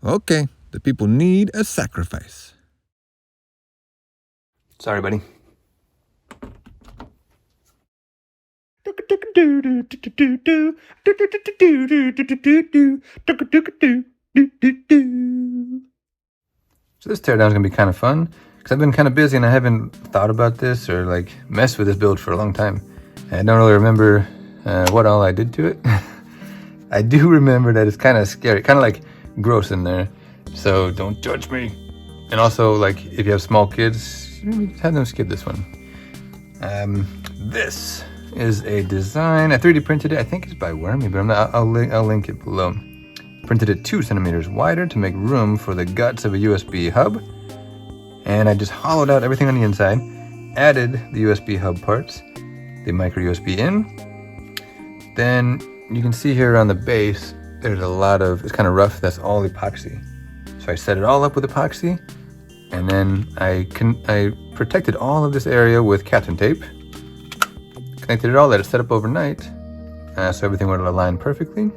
Okay, the people need a sacrifice. Sorry, buddy. So this teardown is going to be kind of fun, because I've been kind of busy and I haven't thought about this or like messed with this build for a long time. I don't really remember what all I did to it. I do remember that it's kind of scary, kind of like gross in there, so don't judge me. And also, like, if you have small kids, have them skip this one. This is a design. I 3D printed it. I think it's by Wormy, but I'll link it below. Printed it 2 centimeters wider to make room for the guts of a USB hub. And I just hollowed out everything on the inside, added the USB hub parts, the micro USB in. Then you can see here on the base, there's a lot of, it's kind of rough, that's all epoxy. So I set it all up with epoxy, and then I protected all of this area with Captain tape. Connected it all, let it set up overnight, so everything would align perfectly.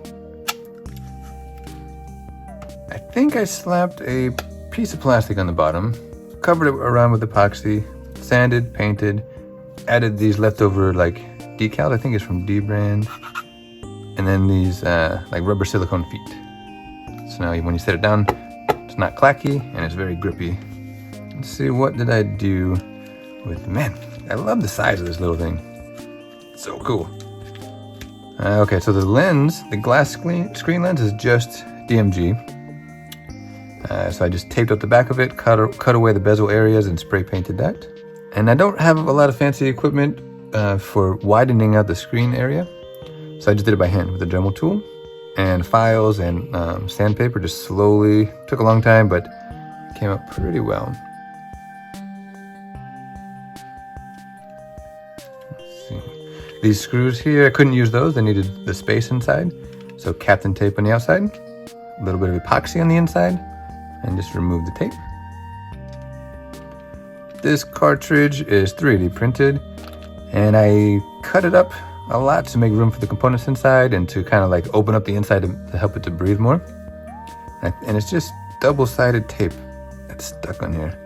I think I slapped a piece of plastic on the bottom, covered it around with epoxy, sanded, painted, added these leftover like decals, I think it's from D brand, and then these like rubber silicone feet. So now when you set it down, it's not clacky and it's very grippy. Let's see, what did I do with, man, I love the size of this little thing. It's so cool. Okay, so the lens, the glass screen lens is just DMG. So I just taped up the back of it, cut away the bezel areas and spray painted that. And I don't have a lot of fancy equipment for widening out the screen area. So I just did it by hand with a Dremel tool and files and sandpaper, just slowly. Took a long time, but came out pretty well. Let's see. These screws here, I couldn't use those. They needed the space inside. So Captain tape on the outside, a little bit of epoxy on the inside, and just remove the tape. This cartridge is 3D printed, and I cut it up a lot to make room for the components inside and to kind of like open up the inside to help it to breathe more. And it's just double-sided tape that's stuck on here.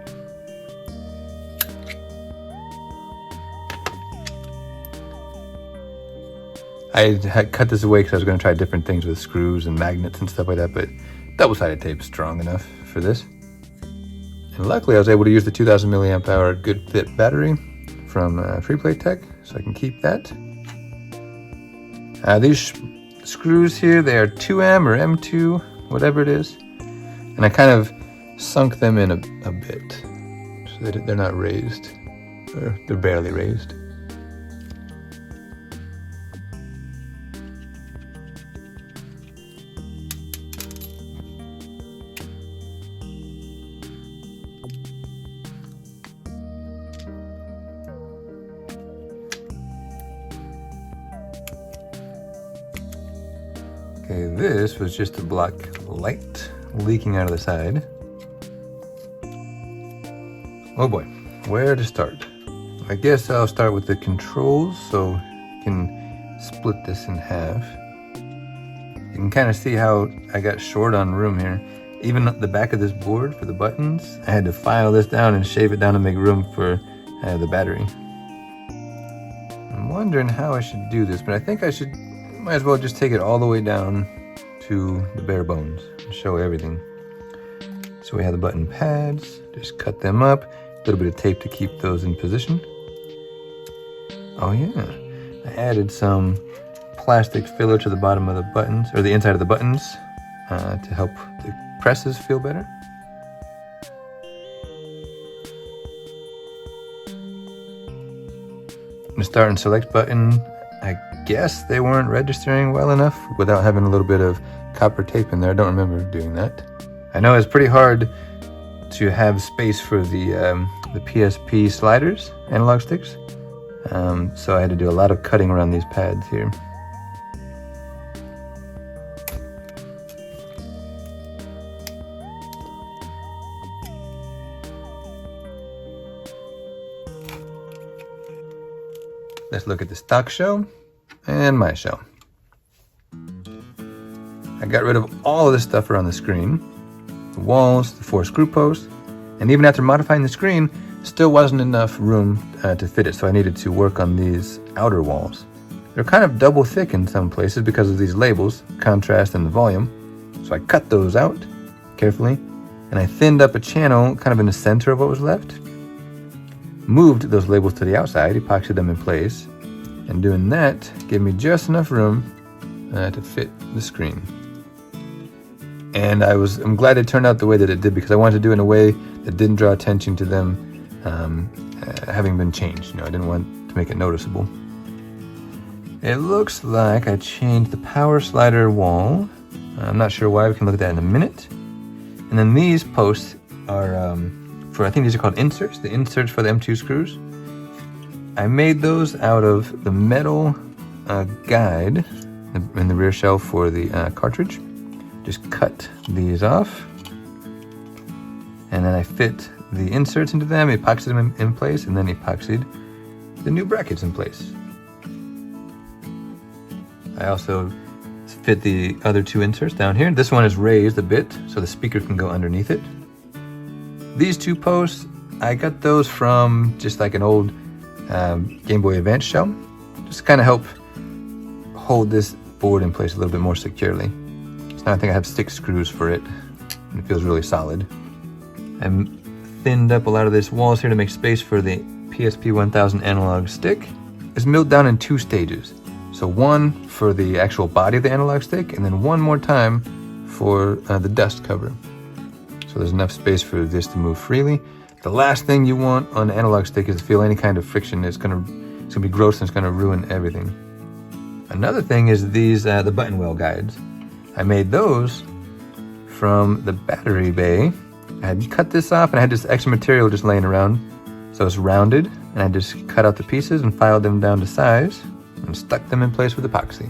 I had cut this away because I was going to try different things with screws and magnets and stuff like that, but double-sided tape is strong enough for this. And luckily I was able to use the 2000 milliamp hour good fit battery from Freeplay Tech, so I can keep that. These screws here, they are 2M or M2, whatever it is. And I kind of sunk them in a bit, so that they're not raised, or they're barely raised. Okay, this was just to block light leaking out of the side. Oh boy, where to start? I guess I'll start with the controls, so you can split this in half. You can kind of see how I got short on room here. Even the back of this board for the buttons, I had to file this down and shave it down to make room for the battery. I'm wondering how I should do this, but I think I might as well just take it all the way down to the bare bones and show everything. So we have the button pads, just cut them up, a little bit of tape to keep those in position. Oh yeah, I added some plastic filler to the bottom of the buttons, or the inside of the buttons, to help the presses feel better. The start and select button, I guess they weren't registering well enough without having a little bit of copper tape in there. I don't remember doing that. I know it's pretty hard to have space for the PSP sliders, analog sticks. So I had to do a lot of cutting around these pads here. Let's look at the stock shell and my shell. I got rid of all of this stuff around the screen. the walls, the 4 screw posts, and even after modifying the screen, still wasn't enough room to fit it, so I needed to work on these outer walls. They're kind of double thick in some places because of these labels, contrast and the volume, so I cut those out carefully, and I thinned up a channel kind of in the center of what was left, moved those labels to the outside, epoxied them in place, and doing that gave me just enough room to fit the screen. And I'm glad it turned out the way that it did, because I wanted to do it in a way that didn't draw attention to them having been changed. I didn't want to make it noticeable. It looks like I changed the power slider wall. I'm not sure why, we can look at that in a minute. And then these posts are I think these are called inserts, the inserts for the M2 screws. I made those out of the metal guide in the rear shelf for the cartridge. Just cut these off, and then I fit the inserts into them, epoxied them in place, and then epoxied the new brackets in place. I also fit the other 2 inserts down here. This one is raised a bit so the speaker can go underneath it. These 2 posts, I got those from just like an old Game Boy Advance shell. Just to kind of help hold this board in place a little bit more securely. So now I think I have 6 screws for it, and it feels really solid. I thinned up a lot of this walls here to make space for the PSP 1000 analog stick. It's milled down in 2 stages. So one for the actual body of the analog stick, and then one more time for the dust cover. So there's enough space for this to move freely. The last thing you want on an analog stick is to feel any kind of friction. It's gonna be gross and it's gonna ruin everything. Another thing is these the button well guides. I made those from the battery bay. I had cut this off and I had this extra material just laying around. So it's rounded, and I just cut out the pieces and filed them down to size and stuck them in place with epoxy.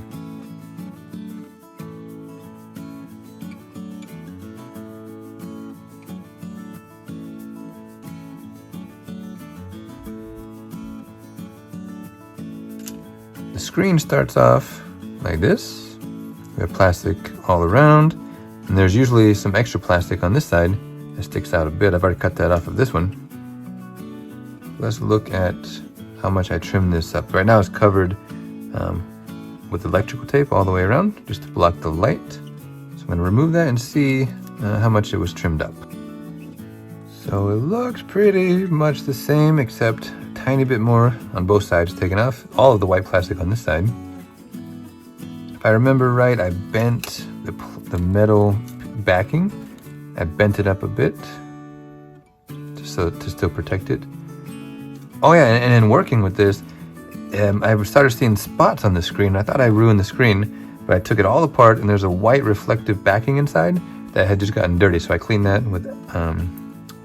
The screen starts off like this. We have plastic all around, and there's usually some extra plastic on this side that sticks out a bit. I've already cut that off of this one. Let's look at how much I trimmed this up. Right now it's covered with electrical tape all the way around, just to block the light. So I'm going to remove that and see how much it was trimmed up. So it looks pretty much the same, except a tiny bit more on both sides taken off. All of the white plastic on this side. If I remember right, I bent the metal backing. I bent it up a bit just to still protect it. Oh yeah, and in working with this, I started seeing spots on the screen. I thought I ruined the screen, but I took it all apart, and there's a white reflective backing inside that had just gotten dirty. So I cleaned that with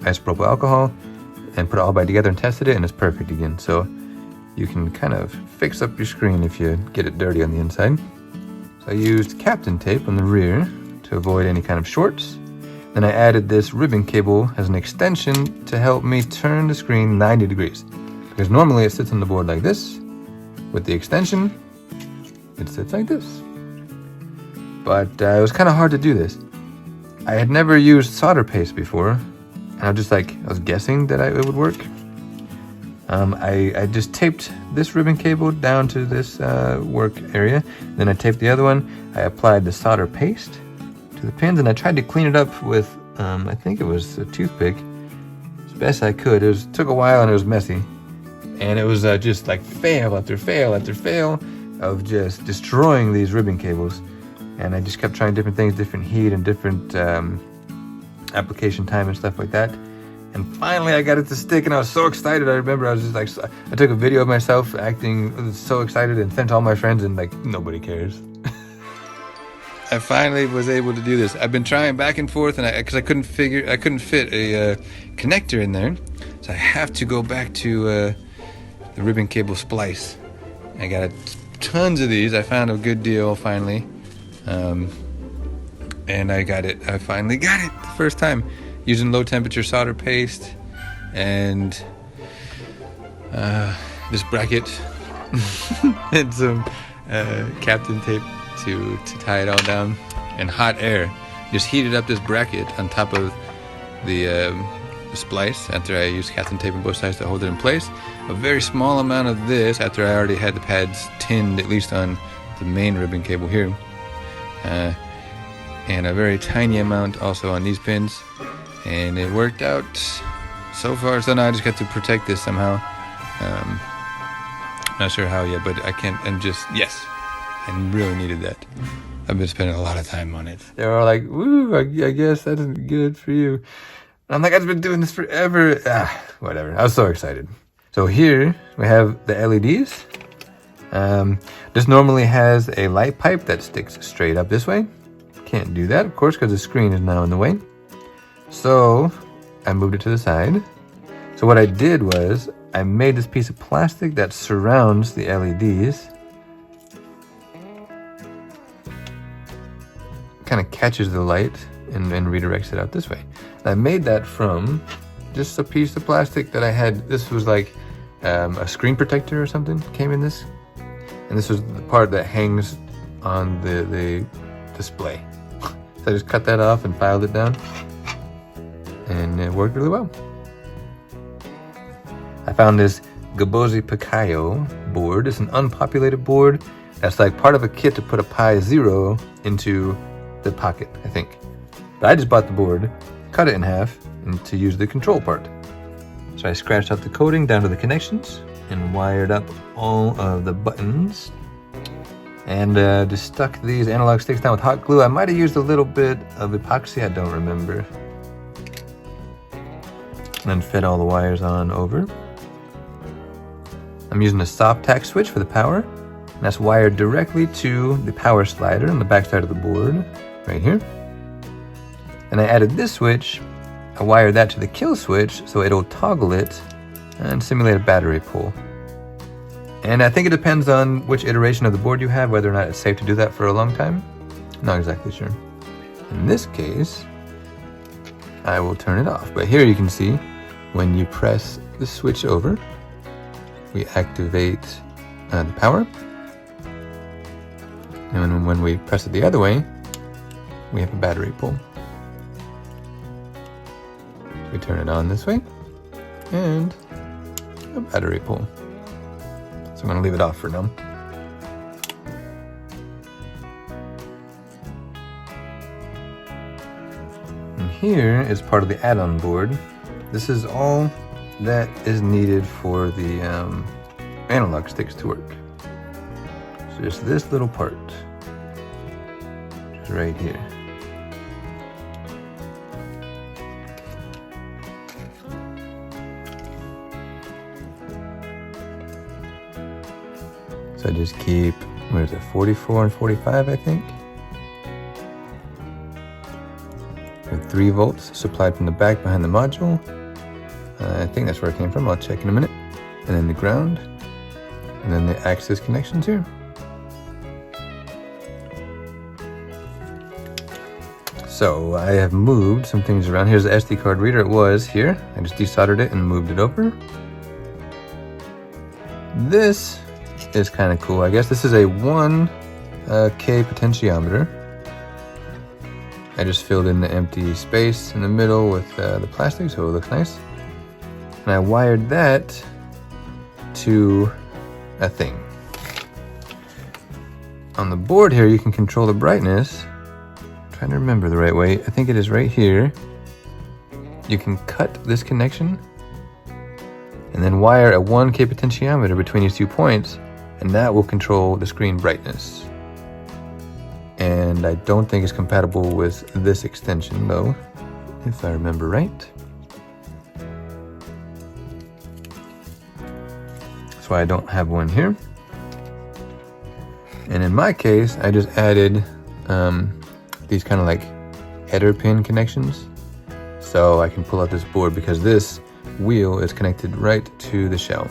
isopropyl alcohol and put it all back together and tested it, and it's perfect again. So you can kind of fix up your screen if you get it dirty on the inside. So I used Captain tape on the rear to avoid any kind of shorts. Then I added this ribbon cable as an extension to help me turn the screen 90 degrees. Because normally it sits on the board like this. With the extension, it sits like this. But it was kind of hard to do this. I had never used solder paste before, and I was guessing that it would work. I just taped this ribbon cable down to this work area. Then I taped the other one. I applied the solder paste to the pins, and I tried to clean it up with, I think it was a toothpick, as best I could. It took a while and it was messy. And it was just like fail after fail after fail of just destroying these ribbon cables. And I just kept trying different things, different heat and different application time and stuff like that. And finally I got it to stick, and I was so excited. I remember I was just like, I took a video of myself acting so excited and sent to all my friends, and like, nobody cares. I finally was able to do this. I've been trying back and forth, and because I couldn't fit a connector in there. So I have to go back to the ribbon cable splice. I got tons of these. I found a good deal finally, and I finally got it the first time using low temperature solder paste and this bracket and some Captain tape to tie it all down, and hot air. just heated up this bracket on top of the splice after I used Captain tape on both sides to hold it in place. A very small amount of this after I already had the pads tinned, at least on the main ribbon cable here. And a very tiny amount also on these pins. And it worked out so far. So now I just got to protect this somehow. Not sure how yet, but I can't. And just, yes, I really needed that. I've been spending a lot of time on it. They were like, woo, I guess that isn't good for you. And I'm like, I've been doing this forever. Whatever. I was so excited. So here we have the LEDs. This normally has a light pipe that sticks straight up this way. Can't do that, of course, because the screen is now in the way. So I moved it to the side. So what I did was I made this piece of plastic that surrounds the LEDs. Kind of catches the light and redirects it out this way. And I made that from just a piece of plastic that I had. This was like a screen protector or something came in this. And this was the part that hangs on the display. So I just cut that off and filed it down. And it worked really well. I found this Gameboy Pocket board. It's an unpopulated board. That's like part of a kit to put a Pi 0 into the Pocket, I think. But I just bought the board, cut it in half, and to use the control part. So I scratched out the coating down to the connections and wired up all of the buttons. And just stuck these analog sticks down with hot glue. I might have used a little bit of epoxy, I don't remember. And then fed all the wires on over. I'm using a soft tack switch for the power. And that's wired directly to the power slider on the back side of the board, right here. And I added this switch. I wired that to the kill switch so it'll toggle it and simulate a battery pull. And I think it depends on which iteration of the board you have, whether or not it's safe to do that for a long time. Not exactly sure. In this case, I will turn it off. But here you can see when you press the switch over, we activate the power. And when we press it the other way, we have a battery pull. We turn it on this way, and a battery pull. So I'm going to leave it off for now. And here is part of the add-on board. This is all that is needed for the analog sticks to work. So just this little part, which is right here. So I just keep, what is it, 44 and 45, I think? With 3 volts supplied from the back behind the module. I think that's where it came from, I'll check in a minute. And then the ground, and then the access connections here. So I have moved some things around. Here's the SD card reader, it was here. I just desoldered it and moved it over. This is kind of cool, I guess. This is a 1K potentiometer. I just filled in the empty space in the middle with the plastic, so it looks nice. And I wired that to a thing. On the board here, you can control the brightness. I'm trying to remember the right way. I think it is right here. You can cut this connection and then wire a 1K potentiometer between these 2 points, and that will control the screen brightness. And I don't think it's compatible with this extension though, if I remember right. That's why I don't have one here. And in my case, I just added these kind of like header pin connections. So I can pull out this board because this wheel is connected right to the shell.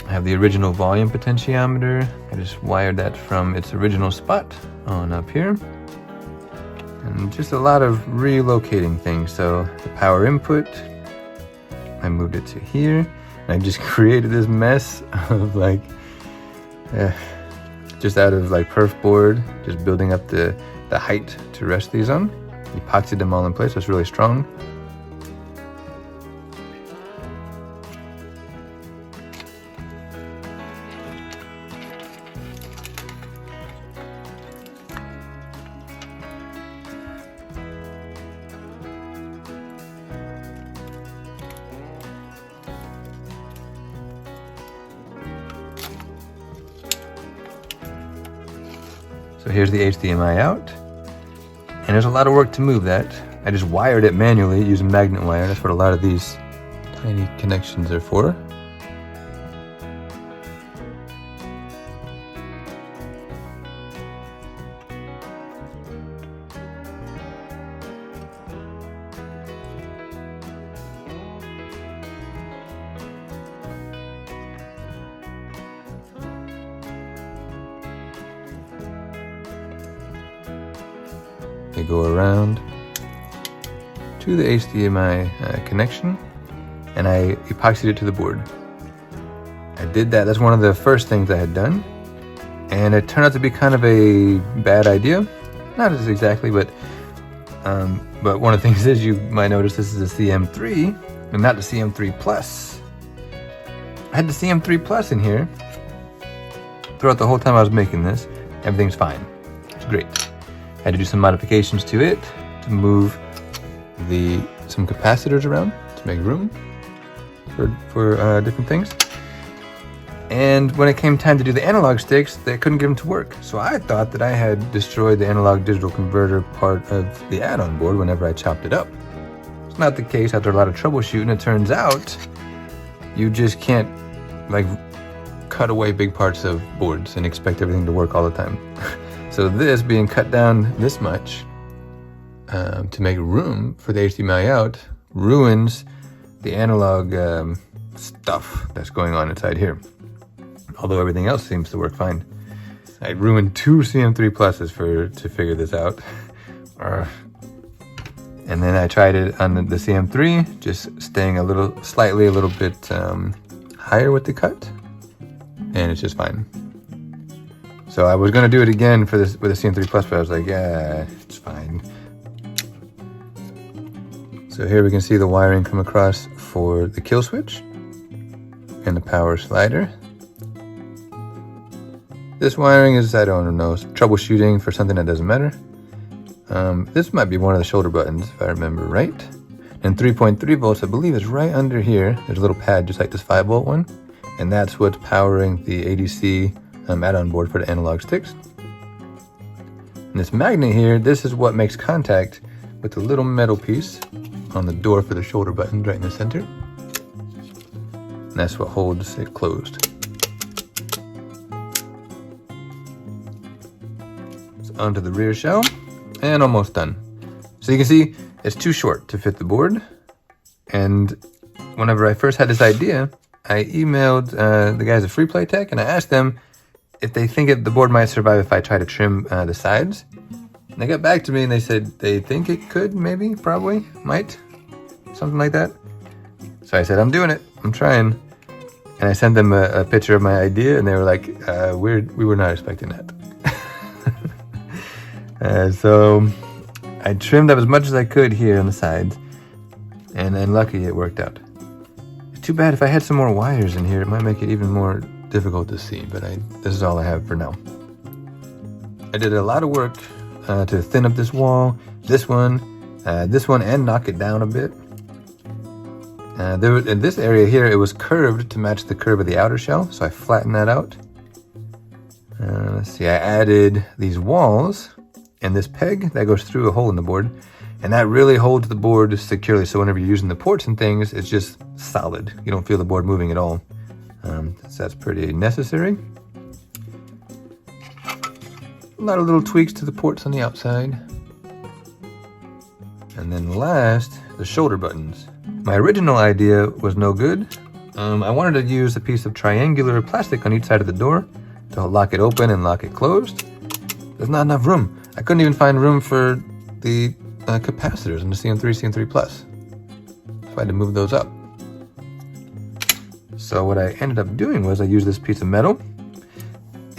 I have the original volume potentiometer. I just wired that from its original spot on up here. And just a lot of relocating things. So the power input, I moved it to here. And I just created this mess of like just out of like perf board, just building up the height to rest these on. Epoxied them all in place, so it's really strong. So here's the HDMI out, and there's a lot of work to move that. I just wired it manually using magnet wire. That's what a lot of these tiny connections are for. They go around to the HDMI connection, and I epoxied it to the board. I did that. That's one of the first things I had done, and it turned out to be kind of a bad idea. Not as exactly, but one of the things is, you might notice this is a CM3 and not the CM3 Plus. I had the CM3 Plus in here throughout the whole time I was making this. Everything's fine. It's great. I had to do some modifications to it to move some capacitors around to make room for different things. And when it came time to do the analog sticks, they couldn't get them to work. So I thought that I had destroyed the analog digital converter part of the add-on board whenever I chopped it up. It's not the case. After a lot of troubleshooting, it turns out you just can't like cut away big parts of boards and expect everything to work all the time. So this being cut down this much to make room for the HDMI out ruins the analog stuff that's going on inside here. Although everything else seems to work fine. I ruined 2 CM3 Pluses to figure this out. And then I tried it on the CM3, just staying a little bit higher with the cut, and it's just fine. So I was gonna do it again for this with a CM3 Plus, but I was like, yeah, it's fine. So here we can see the wiring come across for the kill switch and the power slider. This wiring is, I don't know, troubleshooting for something that doesn't matter. This might be one of the shoulder buttons, if I remember right. And 3.3 volts, I believe, is right under here. There's a little pad just like this 5-volt one. And that's what's powering the ADC add-on board for the analog sticks. And this magnet here, this is what makes contact with the little metal piece on the door for the shoulder buttons right in the center. And that's what holds it closed. So onto the rear shell, and almost done. So you can see it's too short to fit the board. And whenever I first had this idea, I emailed the guys at Freeplay Tech, and I asked them if they think the board might survive if I try to trim the sides. And they got back to me and they said they think it could, maybe, probably, might, something like that. So I said, I'm doing it, I'm trying. And I sent them a picture of my idea, and they were like, we were not expecting that. So I trimmed up as much as I could here on the sides, and then lucky it worked out. It's too bad. If I had some more wires in here, it might make it even more difficult to see, but this is all I have for now. I did a lot of work to thin up this wall, this one, and knock it down a bit. In this area here, it was curved to match the curve of the outer shell, so I flattened that out. Let's see, I added these walls and this peg that goes through a hole in the board, and that really holds the board securely, so whenever you're using the ports and things, it's just solid. You don't feel the board moving at all. So that's pretty necessary. A lot of little tweaks to the ports on the outside. And then last, the shoulder buttons. My original idea was no good. I wanted to use a piece of triangular plastic on each side of the door to lock it open and lock it closed. There's not enough room. I couldn't even find room for the capacitors in the CM3, CM3 Plus. So I had to move those up. So what I ended up doing was I used this piece of metal,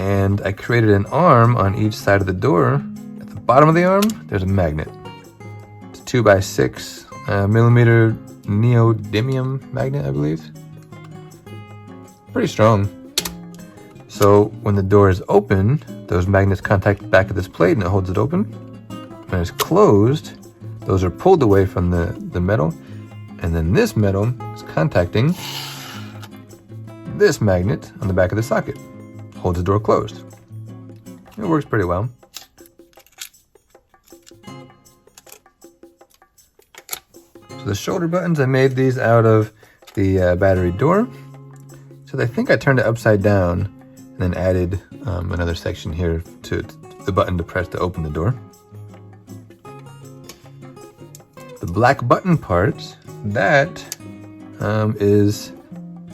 And I created an arm on each side of the door. At the bottom of the arm, there's a magnet. It's 2x6 millimeter neodymium magnet, I believe. Pretty strong. So when the door is open, those magnets contact the back of this plate and it holds it open. When it's closed, those are pulled away from the metal, and then this metal is contacting this magnet on the back of the socket. Holds the door closed. It works pretty well. So the shoulder buttons, I made these out of the battery door. So I think I turned it upside down and then added another section here to the button to press to open the door. The black button part, that is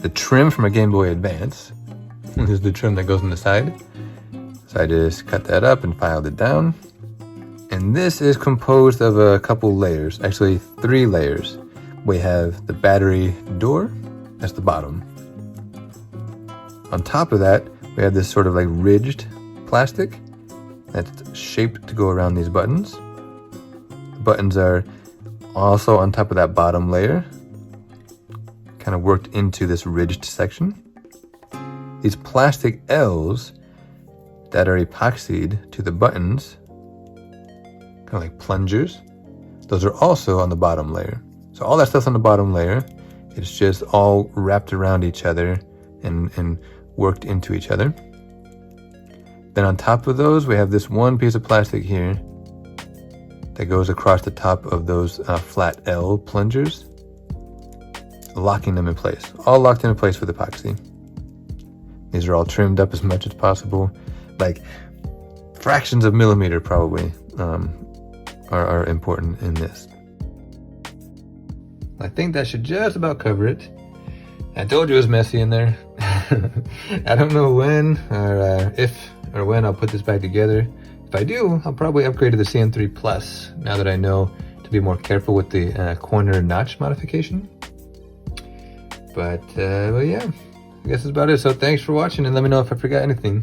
the trim from a Game Boy Advance. This is the trim that goes on the side. So I just cut that up and filed it down. And this is composed of a couple layers, actually 3 layers. We have the battery door, that's the bottom. On top of that, we have this sort of like ridged plastic that's shaped to go around these buttons. The buttons are also on top of that bottom layer, kind of worked into this ridged section. These plastic L's that are epoxied to the buttons, kind of like plungers, those are also on the bottom layer. So all that stuff's on the bottom layer. It's just all wrapped around each other and worked into each other. Then on top of those, we have this one piece of plastic here that goes across the top of those flat L plungers, locking them in place. All locked into place with epoxy. These are all trimmed up as much as possible. Like fractions of millimeter probably are important in this. I think that should just about cover it. I told you it was messy in there. I don't know when or if or when I'll put this back together. If I do, I'll probably upgrade to the CM3 Plus now that I know to be more careful with the corner notch modification. But yeah, I guess that's about it. So thanks for watching, and let me know if I forgot anything.